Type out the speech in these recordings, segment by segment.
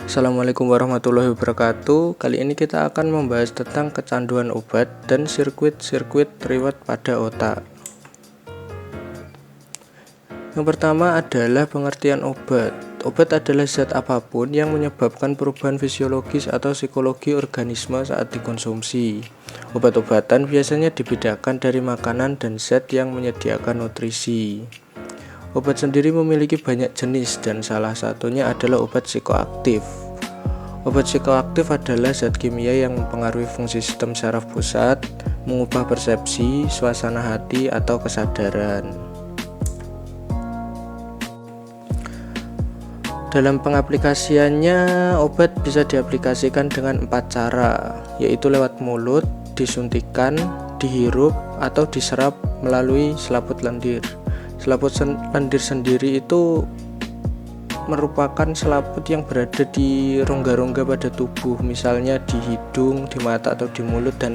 Assalamualaikum warahmatullahi wabarakatuh. Kali ini kita akan membahas tentang kecanduan obat dan sirkuit-sirkuit reward pada otak. Yang pertama adalah pengertian obat. Obat adalah zat apapun yang menyebabkan perubahan fisiologis atau psikologi organisme saat dikonsumsi. Obat-obatan biasanya dibedakan dari makanan dan zat yang menyediakan nutrisi. Obat sendiri memiliki banyak jenis dan salah satunya adalah obat psikoaktif. Obat psikoaktif adalah zat kimia yang mempengaruhi fungsi sistem saraf pusat, mengubah persepsi, suasana hati, atau kesadaran. Dalam pengaplikasiannya, obat bisa diaplikasikan dengan 4 cara, yaitu lewat mulut, disuntikan, dihirup, atau diserap melalui selaput lendir. Selaput lendir sendiri itu merupakan selaput yang berada di rongga-rongga pada tubuh, misalnya di hidung, di mata, atau di mulut, dan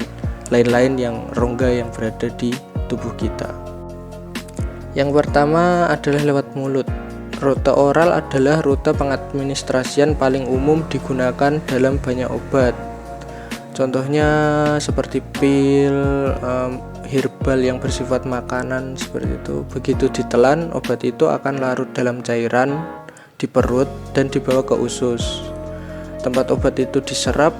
lain-lain yang rongga yang berada di tubuh kita. Yang pertama adalah lewat mulut. Rute oral adalah rute pengadministrasian paling umum digunakan dalam banyak obat. Contohnya seperti pil, herbal yang bersifat makanan seperti itu. Begitu ditelan, obat itu akan larut dalam cairan di perut dan dibawa ke usus. Tempat obat itu diserap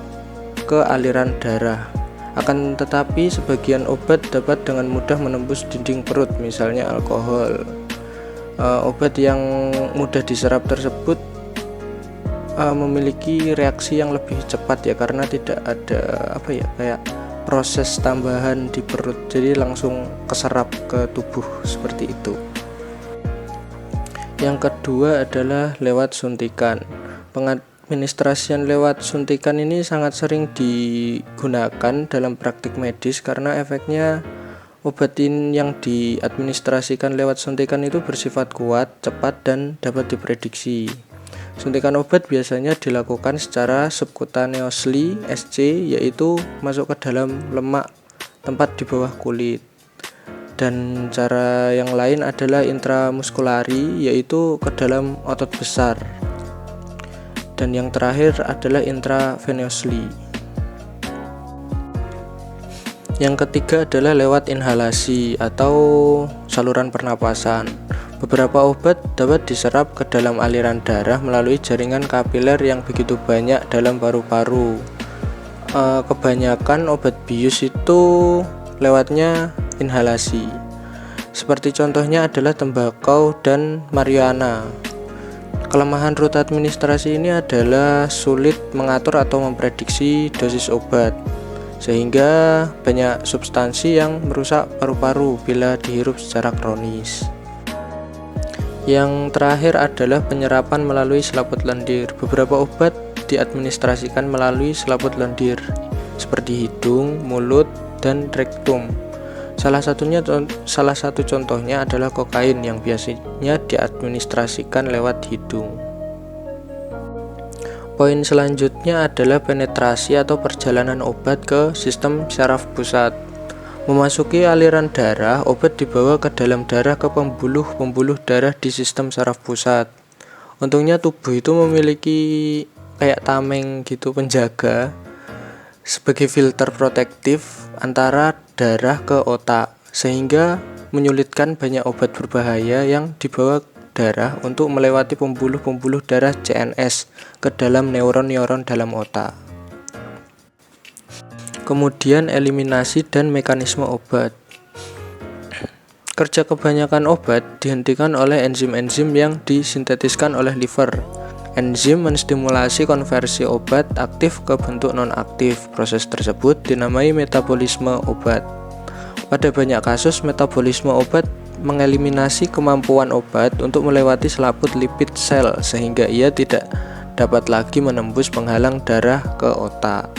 ke aliran darah. Akan tetapi sebagian obat dapat dengan mudah menembus dinding perut, misalnya alkohol. Obat yang mudah diserap tersebut memiliki reaksi yang lebih cepat ya, karena tidak ada kayak proses tambahan di perut, jadi langsung keserap ke tubuh seperti itu. Yang kedua adalah lewat suntikan. Pengadministrasian lewat suntikan ini sangat sering digunakan dalam praktik medis karena efeknya obat yang diadministrasikan lewat suntikan itu bersifat kuat, cepat, dan dapat diprediksi. Suntikan obat biasanya dilakukan secara subcutaneously (SC), yaitu masuk ke dalam lemak tempat di bawah kulit. Dan cara yang lain adalah intramuskulari, yaitu ke dalam otot besar. Dan yang terakhir adalah intravenously. Yang ketiga adalah lewat inhalasi atau saluran pernapasan. Beberapa obat dapat diserap ke dalam aliran darah melalui jaringan kapiler yang begitu banyak dalam paru-paru. Kebanyakan obat bius itu lewatnya inhalasi. Seperti contohnya adalah tembakau dan marijuana. Kelemahan rute administrasi ini adalah sulit mengatur atau memprediksi dosis obat, sehingga banyak substansi yang merusak paru-paru bila dihirup secara kronis. Yang terakhir adalah penyerapan melalui selaput lendir. Beberapa obat diadministrasikan melalui selaput lendir seperti hidung, mulut, dan rektum. Salah satu contohnya adalah kokain yang biasanya diadministrasikan lewat hidung. Poin selanjutnya adalah penetrasi atau perjalanan obat ke sistem saraf pusat. Memasuki aliran darah, obat dibawa ke dalam darah ke pembuluh-pembuluh darah di sistem saraf pusat. Untungnya tubuh itu memiliki kayak tameng gitu, penjaga sebagai filter protektif antara darah ke otak, sehingga menyulitkan banyak obat berbahaya yang dibawa darah untuk melewati pembuluh-pembuluh darah CNS ke dalam neuron-neuron dalam otak. Kemudian eliminasi dan mekanisme obat. Kerja kebanyakan obat dihentikan oleh enzim-enzim yang disintetiskan oleh liver. Enzim menstimulasi konversi obat aktif ke bentuk non-aktif. Proses tersebut dinamai metabolisme obat. Pada banyak kasus, metabolisme obat mengeliminasi kemampuan obat untuk melewati selaput lipid sel, sehingga ia tidak dapat lagi menembus penghalang darah ke otak.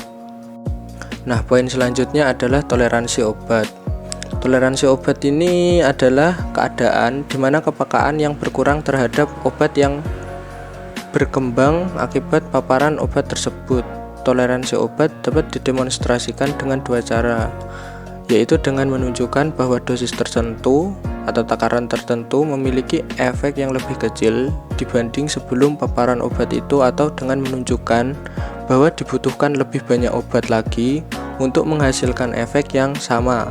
Nah, poin selanjutnya adalah toleransi obat. Toleransi obat ini adalah keadaan di mana kepekaan yang berkurang terhadap obat yang berkembang akibat paparan obat tersebut. Toleransi obat dapat didemonstrasikan dengan 2 cara. yaitu dengan menunjukkan bahwa dosis tertentu atau takaran tertentu memiliki efek yang lebih kecil dibanding sebelum paparan obat itu, atau dengan menunjukkan bahwa dibutuhkan lebih banyak obat lagi untuk menghasilkan efek yang sama.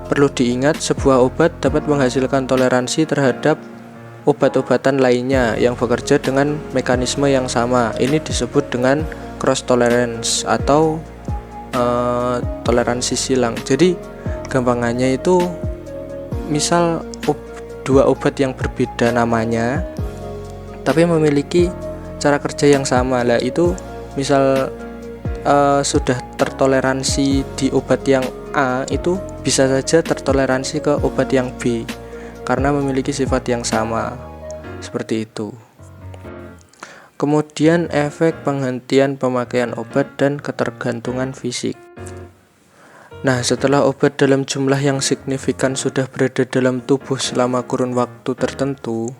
Perlu diingat, sebuah obat dapat menghasilkan toleransi terhadap obat-obatan lainnya yang bekerja dengan mekanisme yang sama. Ini disebut dengan cross tolerance atau toleransi silang. Jadi gampangannya itu misal dua obat yang berbeda namanya tapi memiliki cara kerja yang sama. Lah itu misal sudah tertoleransi di obat yang A, itu bisa saja tertoleransi ke obat yang B karena memiliki sifat yang sama. Seperti itu. Kemudian efek penghentian pemakaian obat dan ketergantungan fisik. Nah, setelah obat dalam jumlah yang signifikan sudah berada dalam tubuh selama kurun waktu tertentu,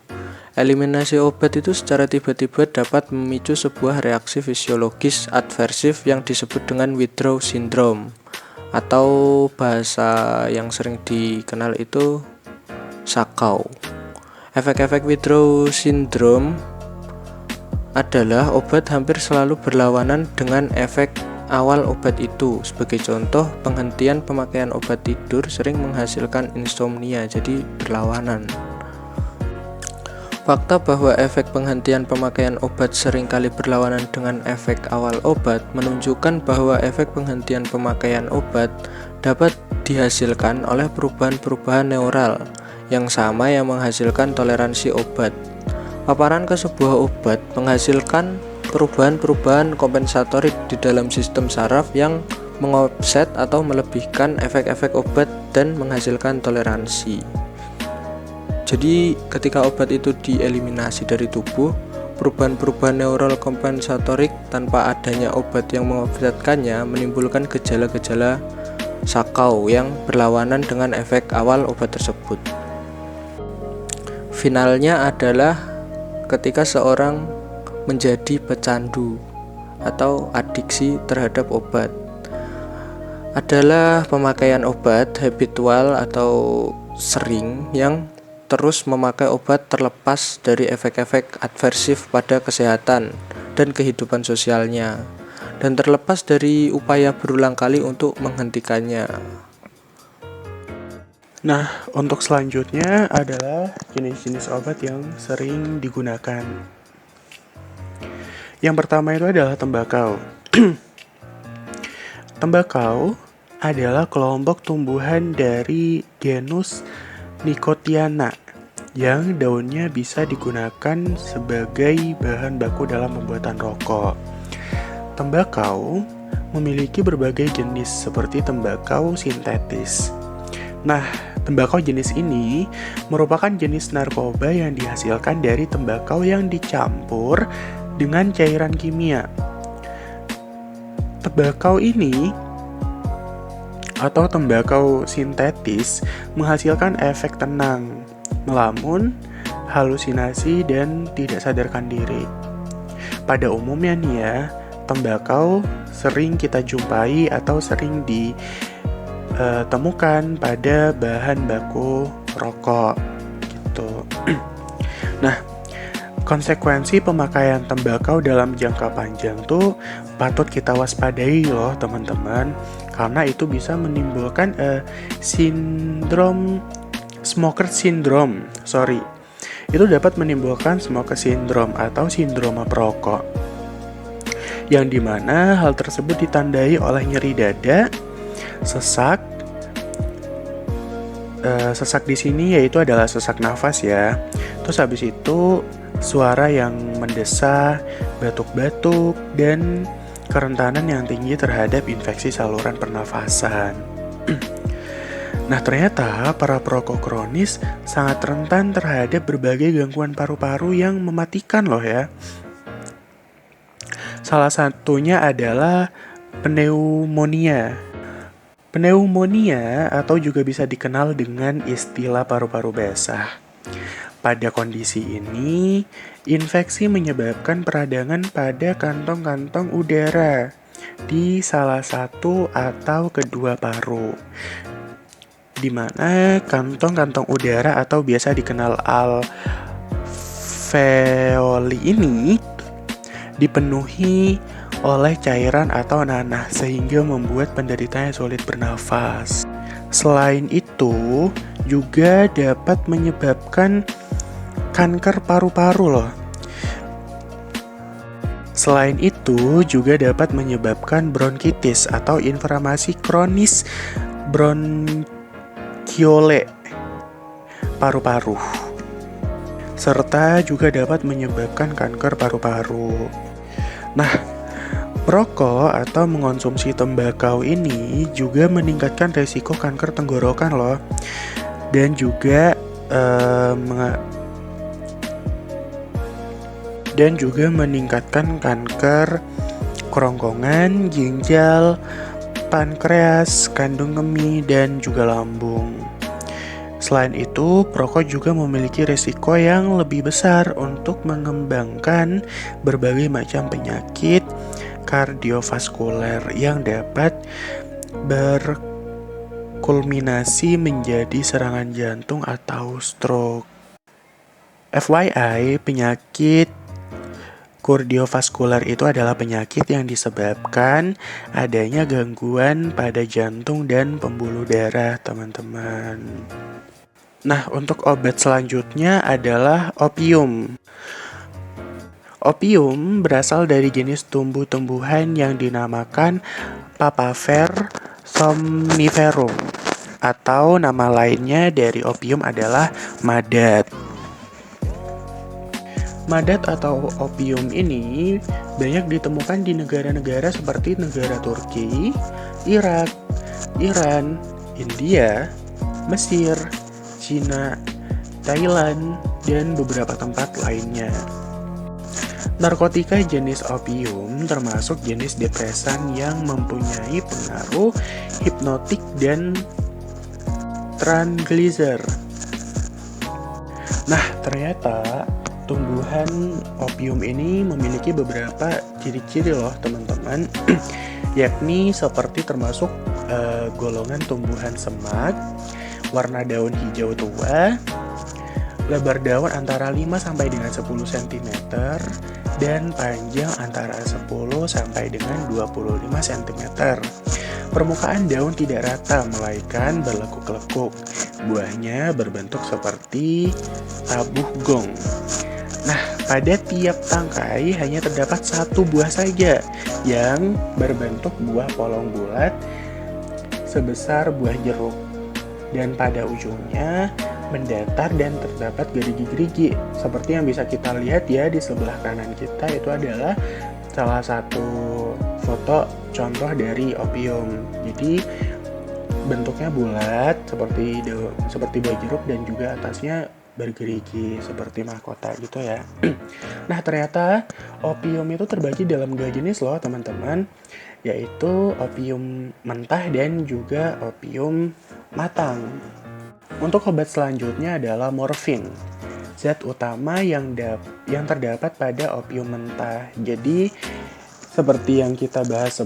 eliminasi obat itu secara tiba-tiba dapat memicu sebuah reaksi fisiologis adversif yang disebut dengan withdrawal syndrome, atau bahasa yang sering dikenal itu sakau. Efek-efek withdrawal syndrome adalah obat hampir selalu berlawanan dengan efek awal obat itu. Sebagai contoh, penghentian pemakaian obat tidur sering menghasilkan insomnia, jadi berlawanan. Fakta bahwa efek penghentian pemakaian obat seringkali berlawanan dengan efek awal obat menunjukkan bahwa efek penghentian pemakaian obat dapat dihasilkan oleh perubahan-perubahan neural yang sama yang menghasilkan toleransi obat. Paparan ke sebuah obat menghasilkan perubahan-perubahan kompensatorik di dalam sistem saraf yang mengofset atau melebihkan efek-efek obat dan menghasilkan toleransi. Jadi ketika obat itu dieliminasi dari tubuh, perubahan-perubahan neural kompensatorik tanpa adanya obat yang mengofsetkannya menimbulkan gejala-gejala sakau yang berlawanan dengan efek awal obat tersebut. Finalnya adalah ketika seorang menjadi pecandu atau adiksi terhadap obat. Adalah pemakaian obat habitual atau sering yang terus memakai obat terlepas dari efek-efek adversif pada kesehatan dan kehidupan sosialnya, dan terlepas dari upaya berulang kali untuk menghentikannya. Nah, untuk selanjutnya adalah jenis-jenis obat yang sering digunakan. Yang pertama itu adalah tembakau. Tembakau adalah kelompok tumbuhan dari genus Nicotiana yang daunnya bisa digunakan sebagai bahan baku dalam pembuatan rokok. Tembakau memiliki berbagai jenis seperti tembakau sintetis. Nah, tembakau jenis ini merupakan jenis narkoba yang dihasilkan dari tembakau yang dicampur dengan cairan kimia. Tembakau ini atau tembakau sintetis menghasilkan efek tenang, melamun, halusinasi, dan tidak sadarkan diri. Pada umumnya nih ya, tembakau sering kita jumpai atau sering ditemukan pada bahan baku rokok gitu. Nah, konsekuensi pemakaian tembakau dalam jangka panjang tuh patut kita waspadai loh teman-teman, karena itu bisa menimbulkan smoker syndrome. Itu dapat menimbulkan smoker syndrome atau sindroma perokok, yang dimana hal tersebut ditandai oleh nyeri dada, sesak. Sesak di sini yaitu adalah sesak nafas ya. Terus habis itu suara yang mendesah, batuk-batuk, dan kerentanan yang tinggi terhadap infeksi saluran pernafasan. Nah, ternyata para perokok kronis sangat rentan terhadap berbagai gangguan paru-paru yang mematikan loh ya. Salah satunya adalah pneumonia. Pneumonia atau juga bisa dikenal dengan istilah paru-paru basah. Pada kondisi ini, infeksi menyebabkan peradangan pada kantong-kantong udara di salah satu atau kedua paru. di mana kantong-kantong udara atau biasa dikenal alveoli ini dipenuhi oleh cairan atau nanah sehingga membuat penderitanya sulit bernafas. Selain itu, juga dapat menyebabkan kanker paru-paru loh. Selain itu, juga dapat menyebabkan bronkitis atau inflamasi kronis bronkiole paru-paru. Serta juga dapat menyebabkan kanker paru-paru. Nah, merokok atau mengonsumsi tembakau ini juga meningkatkan resiko kanker tenggorokan loh. Dan juga meningkatkan kanker kerongkongan, ginjal, pankreas, kandung kemih, dan juga lambung. Selain itu, perokok juga memiliki resiko yang lebih besar untuk mengembangkan berbagai macam penyakit kardiovaskuler yang dapat berkulminasi menjadi serangan jantung atau stroke. FYI, penyakit kardiovaskuler itu adalah penyakit yang disebabkan adanya gangguan pada jantung dan pembuluh darah, teman-teman. Nah, untuk obat selanjutnya adalah opium. Opium berasal dari jenis tumbuh-tumbuhan yang dinamakan Papaver somniferum, atau nama lainnya dari opium adalah madat. Madat atau opium ini banyak ditemukan di negara-negara seperti negara Turki, Irak, Iran, India, Mesir, Cina, Thailand, dan beberapa tempat lainnya. Narkotika jenis opium termasuk jenis depresan yang mempunyai pengaruh hipnotik dan tranquilizer. Nah, ternyata tumbuhan opium ini memiliki beberapa ciri-ciri loh, teman-teman. Yakni seperti termasuk golongan tumbuhan semak, warna daun hijau tua, lebar daun antara 5 sampai dengan 10 cm, dan panjang antara 10 sampai dengan 25 cm. Permukaan daun tidak rata, melainkan berlekuk-lekuk. Buahnya berbentuk seperti tabuh gong. Nah, pada tiap tangkai hanya terdapat satu buah saja yang berbentuk buah polong bulat sebesar buah jeruk. Dan pada ujungnya mendatar dan terdapat gerigi-gerigi. Seperti yang bisa kita lihat ya di sebelah kanan kita, itu adalah salah satu foto contoh dari opium. Jadi bentuknya bulat seperti buah jeruk dan juga atasnya bergerigi seperti mahkota gitu ya. Nah, ternyata opium itu terbagi dalam 2 jenis loh, teman-teman, yaitu opium mentah dan juga opium matang. Untuk obat selanjutnya adalah morfin, zat utama yang terdapat pada opium mentah. Jadi seperti yang kita bahas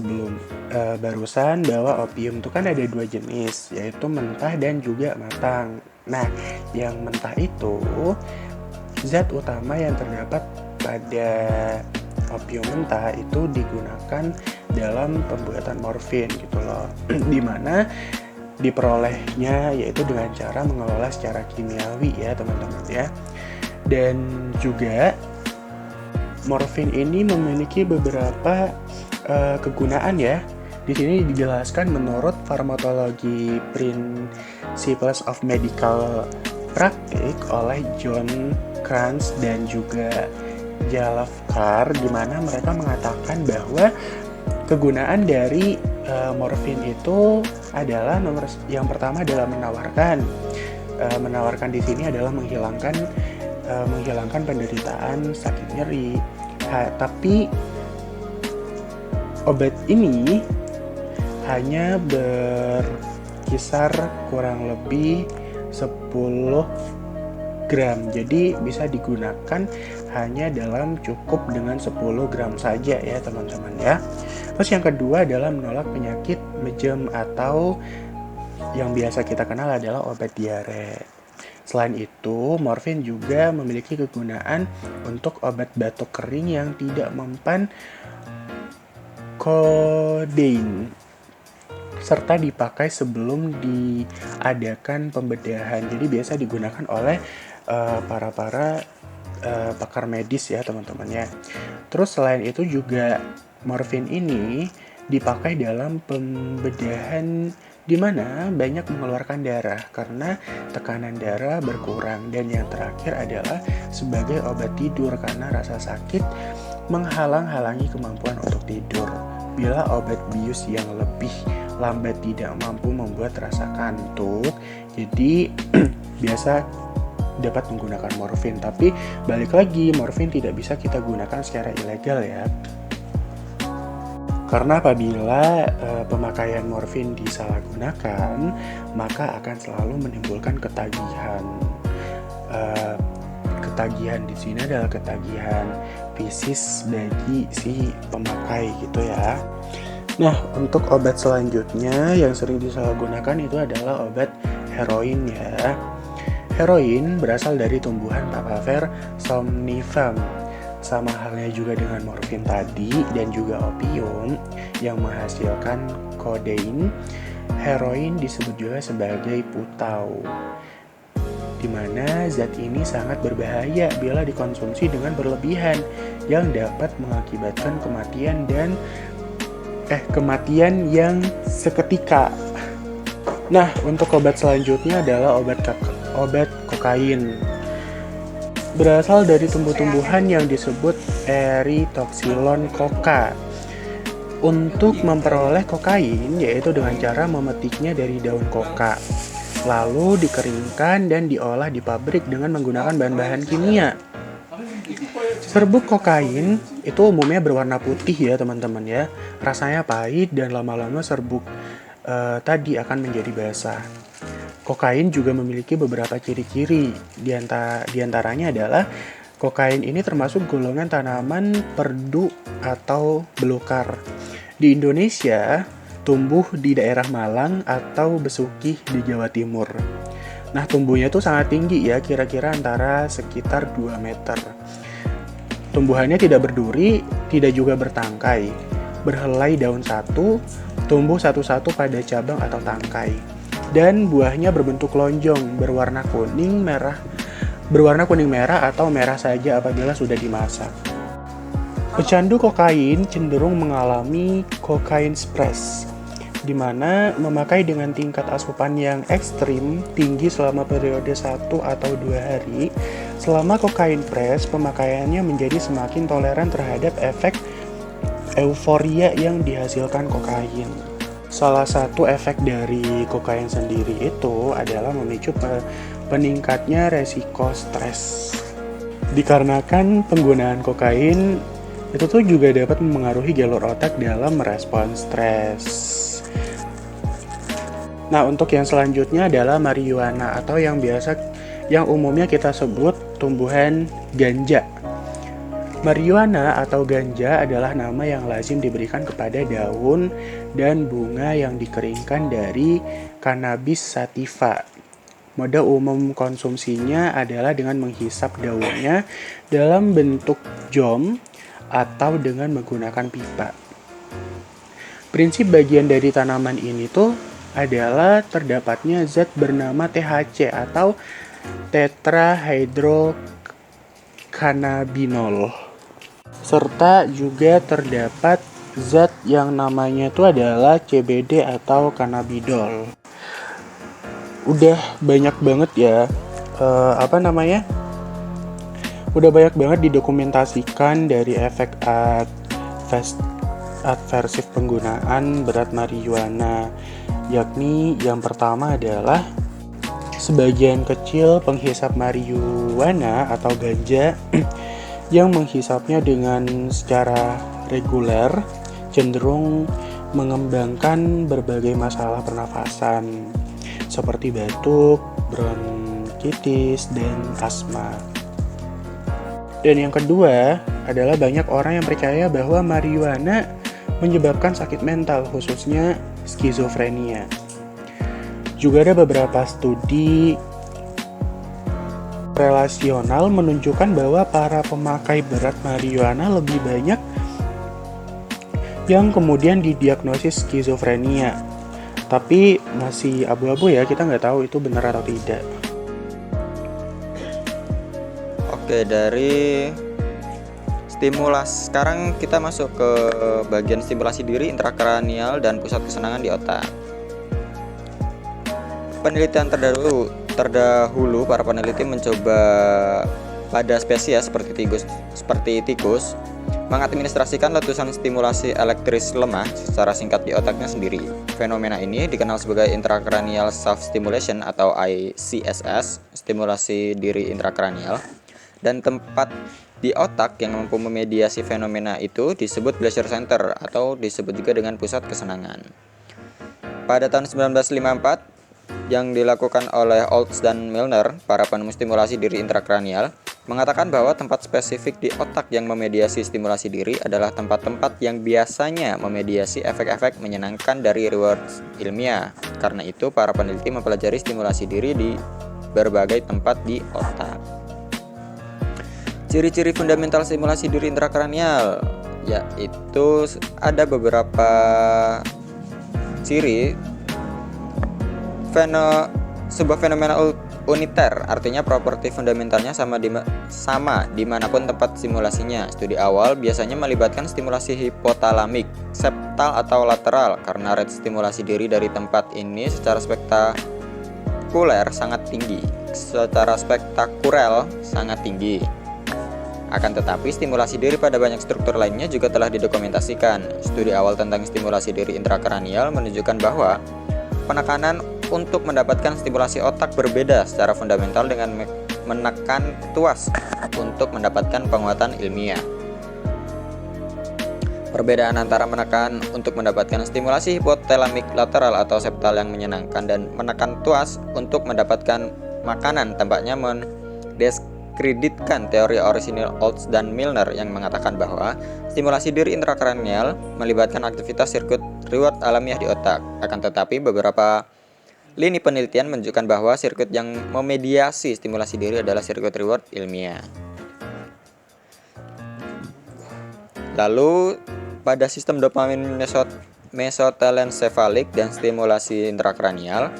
barusan, bahwa opium itu kan ada 2 jenis, yaitu mentah dan juga matang. Nah, yang mentah itu zat utama yang terdapat pada opium mentah itu digunakan dalam pembuatan morfin gitu loh. Dimana diperolehnya yaitu dengan cara mengelola secara kimiawi ya, teman-teman ya. Dan juga morfin ini memiliki beberapa kegunaan ya. Di sini dijelaskan menurut Pharmacology Principles of Medical Practice oleh John Kranz dan juga Jalavkar, di mana mereka mengatakan bahwa kegunaan dari morfin itu adalah yang pertama adalah menawarkan di sini adalah menghilangkan penderitaan sakit nyeri. Tapi obat ini hanya berkisar kurang lebih 10 gram. Jadi bisa digunakan hanya dalam cukup dengan 10 gram saja ya, teman-teman ya. Terus yang kedua adalah menolak penyakit mejem atau yang biasa kita kenal adalah obat diare. Selain itu, morfin juga memiliki kegunaan untuk obat batuk kering yang tidak mempan kodein, serta dipakai sebelum diadakan pembedahan. Jadi biasa digunakan oleh para pakar medis ya teman-teman ya. Terus selain itu juga morfin ini dipakai dalam pembedahan di mana banyak mengeluarkan darah karena tekanan darah berkurang, dan yang terakhir adalah sebagai obat tidur karena rasa sakit menghalang-halangi kemampuan untuk tidur. Bila obat bius yang lebih lambat tidak mampu membuat rasa kantuk, jadi biasa dapat menggunakan morfin. Tapi balik lagi, morfin tidak bisa kita gunakan secara ilegal ya. Karena apabila pemakaian morfin disalahgunakan, maka akan selalu menimbulkan ketagihan. Ketagihan di sini adalah ketagihan fisis bagi si pemakai gitu ya. Nah, untuk obat selanjutnya yang sering disalahgunakan itu adalah obat heroin ya. Heroin berasal dari tumbuhan Papaver somnifera. Sama halnya juga dengan morfin tadi dan juga opium yang menghasilkan kodein, heroin disebut juga sebagai putau, di mana zat ini sangat berbahaya bila dikonsumsi dengan berlebihan yang dapat mengakibatkan kematian yang seketika. Nah, untuk obat selanjutnya adalah obat kokain. Berasal dari tumbuh-tumbuhan yang disebut Erythoxylon coca. Untuk memperoleh kokain yaitu dengan cara memetiknya dari daun koka, lalu dikeringkan dan diolah di pabrik dengan menggunakan bahan-bahan kimia. Serbuk kokain itu umumnya berwarna putih ya teman-teman ya. Rasanya pahit dan lama-lama serbuk tadi akan menjadi basah. Kokain juga memiliki beberapa ciri-ciri, di antaranya adalah kokain ini termasuk golongan tanaman perdu atau belukar. Di Indonesia, tumbuh di daerah Malang atau Besuki di Jawa Timur. Nah, tumbuhnya tuh sangat tinggi ya, kira-kira antara sekitar 2 meter. Tumbuhannya tidak berduri, tidak juga bertangkai. Berhelai daun satu, tumbuh satu-satu pada cabang atau tangkai. Dan buahnya berbentuk lonjong, berwarna kuning merah atau merah saja apabila sudah dimasak. Pecandu kokain cenderung mengalami kokain sprees, di mana memakai dengan tingkat asupan yang ekstrim tinggi selama periode 1 atau 2 hari. Selama kokain press, pemakaiannya menjadi semakin toleran terhadap efek euforia yang dihasilkan kokain. Salah satu efek dari kokain sendiri itu adalah memicu peningkatnya resiko stres. Dikarenakan penggunaan kokain itu tuh juga dapat mempengaruhi jalur otak dalam merespon stres. Nah, untuk yang selanjutnya adalah marijuana atau yang umumnya kita sebut tumbuhan ganja. Marijuana atau ganja adalah nama yang lazim diberikan kepada daun dan bunga yang dikeringkan dari Cannabis sativa. Mode umum konsumsinya adalah dengan menghisap daunnya dalam bentuk jom atau dengan menggunakan pipa. Prinsip bagian dari tanaman ini tuh adalah terdapatnya zat bernama THC atau tetrahydrocannabinol. Serta juga terdapat zat yang namanya itu adalah CBD atau cannabidiol. Udah banyak banget ya, udah banyak banget didokumentasikan dari efek adversif penggunaan berat marijuana, yakni yang pertama adalah sebagian kecil penghisap marijuana atau ganja yang menghisapnya dengan secara reguler cenderung mengembangkan berbagai masalah pernafasan seperti batuk, bronkitis, dan asma. Dan yang kedua adalah banyak orang yang percaya bahwa marijuana menyebabkan sakit mental, khususnya skizofrenia. Juga ada beberapa studi relasional menunjukkan bahwa para pemakai berat marijuana lebih banyak yang kemudian didiagnosis skizofrenia. Tapi masih abu-abu ya, kita nggak tahu itu benar atau tidak. Oke, dari stimulasi, sekarang kita masuk ke bagian stimulasi diri intrakranial dan pusat kesenangan di otak. Penelitian terdahulu para peneliti mencoba pada spesies seperti tikus mengadministrasikan letusan stimulasi elektris lemah secara singkat di otaknya sendiri. Fenomena ini dikenal sebagai intracranial self stimulation atau ICSS, stimulasi diri intrakranial, dan tempat di otak yang mampu memediasi fenomena itu disebut pleasure center atau disebut juga dengan pusat kesenangan. Pada tahun 1954 yang dilakukan oleh Olds dan Milner, para penemu stimulasi diri intrakranial, mengatakan bahwa tempat spesifik di otak yang memediasi stimulasi diri adalah tempat-tempat yang biasanya memediasi efek-efek menyenangkan dari reward ilmiah. Karena itu, para peneliti mempelajari stimulasi diri di berbagai tempat di otak. Ciri-ciri fundamental stimulasi diri intrakranial, yaitu ada beberapa ciri. Sebuah fenomena uniter, artinya properti fundamentalnya sama dimanapun tempat stimulasinya. Studi awal biasanya melibatkan stimulasi hipotalamik, septal atau lateral, karena rate stimulasi diri dari tempat ini secara spektakuler sangat tinggi. Akan tetapi stimulasi diri pada banyak struktur lainnya juga telah didokumentasikan. Studi awal tentang stimulasi diri intrakranial menunjukkan bahwa penekanan untuk mendapatkan stimulasi otak berbeda secara fundamental dengan menekan tuas untuk mendapatkan penguatan ilmiah. Perbedaan antara menekan untuk mendapatkan stimulasi hipotalamik lateral atau septal yang menyenangkan dan menekan tuas untuk mendapatkan makanan tampaknya mendiskreditkan teori orisinil Olds dan Milner yang mengatakan bahwa stimulasi diri intrakranial melibatkan aktivitas sirkuit reward alamiah di otak. Akan tetapi beberapa lini penelitian menunjukkan bahwa sirkuit yang memediasi stimulasi diri adalah sirkuit reward ilmiah. Lalu pada sistem dopamin mesotelensefalik dan stimulasi intrakranial,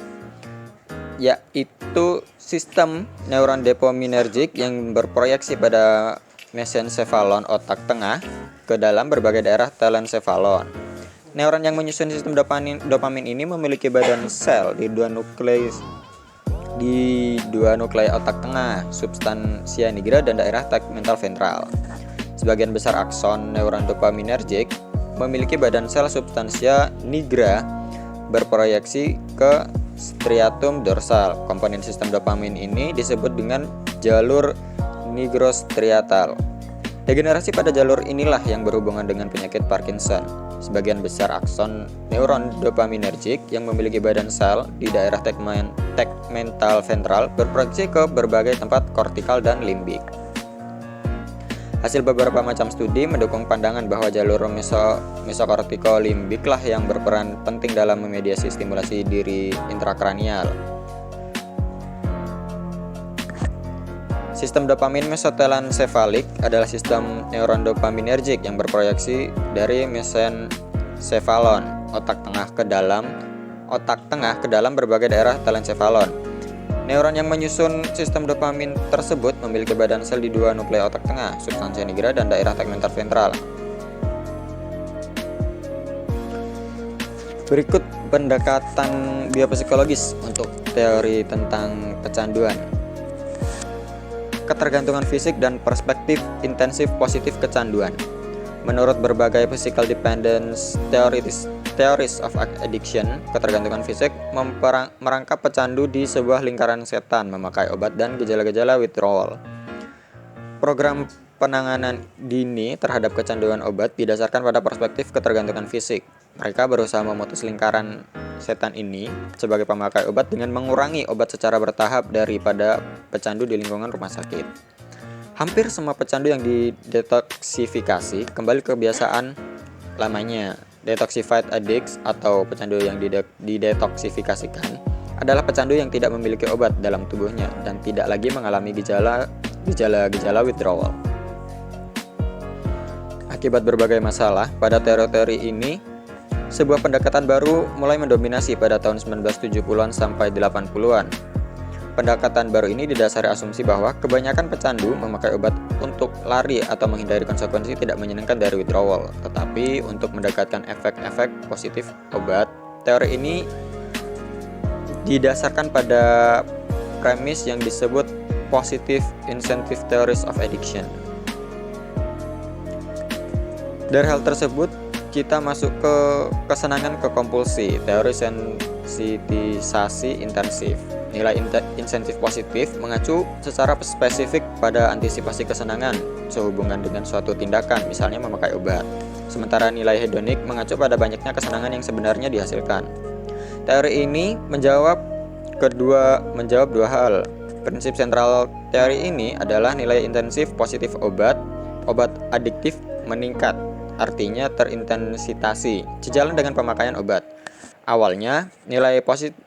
yaitu sistem neuron dopaminergic yang berproyeksi pada mesencephalon otak tengah ke dalam berbagai daerah telencephalon. Neuron yang menyusun sistem dopamin ini memiliki badan sel di dua nuklei otak tengah, substansia nigra dan daerah tegmental ventral. Sebagian besar akson neuron dopaminergic memiliki badan sel substansia nigra berproyeksi ke striatum dorsal. Komponen sistem dopamin ini disebut dengan jalur nigrostriatal. Degenerasi pada jalur inilah yang berhubungan dengan penyakit Parkinson. Sebagian besar akson neuron dopaminergic yang memiliki badan sel di daerah tegmental ventral berproyeksi ke berbagai tempat kortikal dan limbik. Hasil beberapa macam studi mendukung pandangan bahwa jalur mesokortikolimbik lah yang berperan penting dalam memediasi stimulasi diri intrakranial. Sistem dopamin mesotelensefalik adalah sistem neuron dopaminergic yang berproyeksi dari mesencephalon otak tengah ke dalam berbagai daerah telencephalon. Neuron yang menyusun sistem dopamin tersebut memiliki badan sel di dua nuklei otak tengah, substansia nigra dan daerah tegmental ventral. Berikut pendekatan biopsikologis untuk teori tentang kecanduan. Ketergantungan fisik dan perspektif intensif positif kecanduan. Menurut berbagai physical dependence theories of addiction, ketergantungan fisik merangkap pecandu di sebuah lingkaran setan, memakai obat dan gejala-gejala withdrawal. Program penanganan dini terhadap kecanduan obat didasarkan pada perspektif ketergantungan fisik. Mereka berusaha memutus lingkaran setan ini sebagai pemakai obat dengan mengurangi obat secara bertahap daripada pecandu di lingkungan rumah sakit. Hampir semua pecandu yang didetoksifikasi kembali ke kebiasaan lamanya. Detoxified addicts atau pecandu yang didetoksifikasikan adalah pecandu yang tidak memiliki obat dalam tubuhnya dan tidak lagi mengalami gejala withdrawal. Akibat berbagai masalah pada teori-teori ini, sebuah pendekatan baru mulai mendominasi pada tahun 1970-an sampai 80-an. Pendekatan baru ini didasari asumsi bahwa kebanyakan pecandu memakai obat untuk lari atau menghindari konsekuensi tidak menyenangkan dari withdrawal, tetapi untuk mendekatkan efek-efek positif obat. Teori ini didasarkan pada premis yang disebut positive incentive theories of addiction. Dari hal tersebut, kita masuk ke kesenangan ke kompulsi, teori sensitisasi intensif. Nilai insentif positif mengacu secara spesifik pada antisipasi kesenangan sehubungan dengan suatu tindakan, misalnya memakai obat. Sementara nilai hedonik mengacu pada banyaknya kesenangan yang sebenarnya dihasilkan. Teori ini menjawab dua hal. Prinsip sentral teori ini adalah nilai intensif positif obat adiktif meningkat, artinya terintensitasi, sejalan dengan pemakaian obat. Awalnya, nilai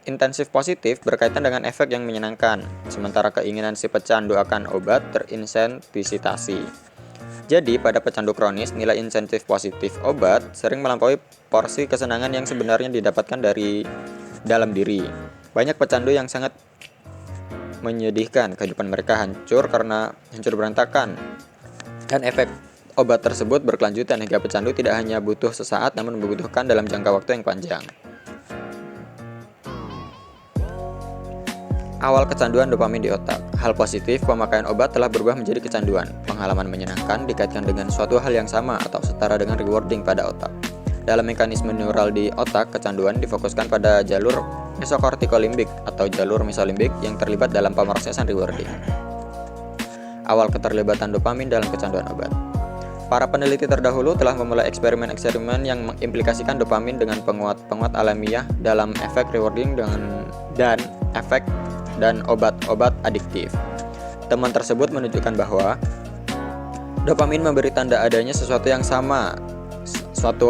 intensif positif berkaitan dengan efek yang menyenangkan, sementara keinginan si pecandu akan obat terinsentisitasi. Jadi, pada pecandu kronis, nilai insentif positif obat sering melampaui porsi kesenangan yang sebenarnya didapatkan dari dalam diri. Banyak pecandu yang sangat menyedihkan, kehidupan mereka hancur berantakan, dan efek obat tersebut berkelanjutan hingga pecandu tidak hanya butuh sesaat, namun membutuhkan dalam jangka waktu yang panjang. Awal kecanduan dopamin di otak. Hal positif, pemakaian obat telah berubah menjadi kecanduan. Pengalaman menyenangkan dikaitkan dengan suatu hal yang sama atau setara dengan rewarding pada otak. Dalam mekanisme neural di otak, kecanduan difokuskan pada jalur mesokortikolimbik atau jalur mesolimbik yang terlibat dalam pemrosesan rewarding. Awal keterlibatan dopamin dalam kecanduan obat. Para peneliti terdahulu telah memulai eksperimen-eksperimen yang mengimplikasikan dopamin dengan penguat alamiah dalam efek rewarding dan obat-obat adiktif. Teman tersebut menunjukkan bahwa dopamin memberi tanda adanya suatu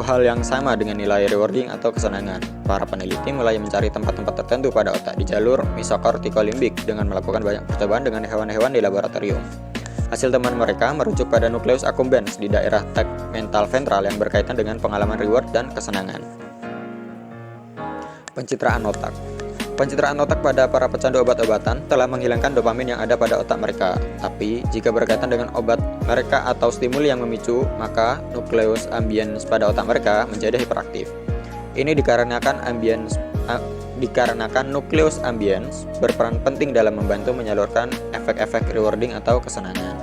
hal yang sama dengan nilai rewarding atau kesenangan. Para peneliti mulai mencari tempat-tempat tertentu pada otak di jalur mesokortikolimbik dengan melakukan banyak percobaan dengan hewan-hewan di laboratorium. Hasil teman mereka merujuk pada nukleus accumbens di daerah tegmental ventral yang berkaitan dengan pengalaman reward dan kesenangan. Pencitraan otak. Pencitraan otak pada para pecandu obat-obatan telah menghilangkan dopamin yang ada pada otak mereka. Tapi, jika berkaitan dengan obat mereka atau stimuli yang memicu, maka nukleus ambiens pada otak mereka menjadi hiperaktif. Ini dikarenakan nukleus ambiens berperan penting dalam membantu menyalurkan efek-efek rewarding atau kesenangan.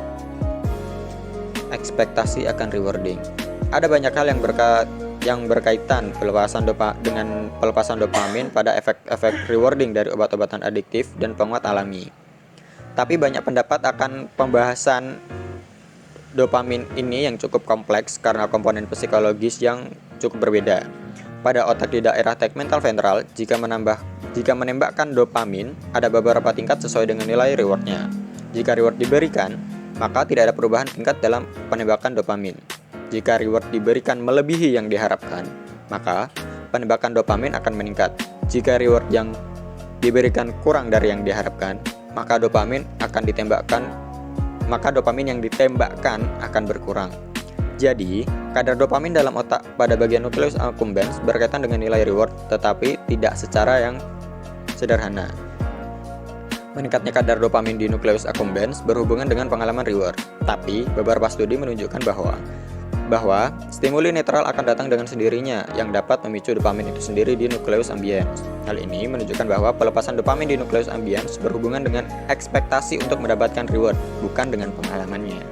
Ekspektasi akan rewarding. Ada banyak hal yang berkaitan dengan pelepasan dopamin pada efek-efek rewarding dari obat-obatan adiktif dan penguat alami. Tapi banyak pendapat akan pembahasan dopamin ini yang cukup kompleks karena komponen psikologis yang cukup berbeda. Pada otak di daerah tegmental ventral, jika menembakkan dopamin, ada beberapa tingkat sesuai dengan nilai rewardnya. Jika reward diberikan, maka tidak ada perubahan tingkat dalam penembakan dopamin. Jika reward diberikan melebihi yang diharapkan, maka penembakan dopamin akan meningkat. Jika reward yang diberikan kurang dari yang diharapkan, maka dopamin yang ditembakkan akan berkurang. Jadi, kadar dopamin dalam otak pada bagian nukleus accumbens berkaitan dengan nilai reward, tetapi tidak secara yang sederhana. Meningkatnya kadar dopamin di nukleus accumbens berhubungan dengan pengalaman reward. Tapi, beberapa studi menunjukkan bahwa stimuli netral akan datang dengan sendirinya yang dapat memicu dopamin itu sendiri di nukleus ambiens. Hal ini menunjukkan bahwa pelepasan dopamin di nukleus ambiens berhubungan dengan ekspektasi untuk mendapatkan reward, bukan dengan pengalamannya.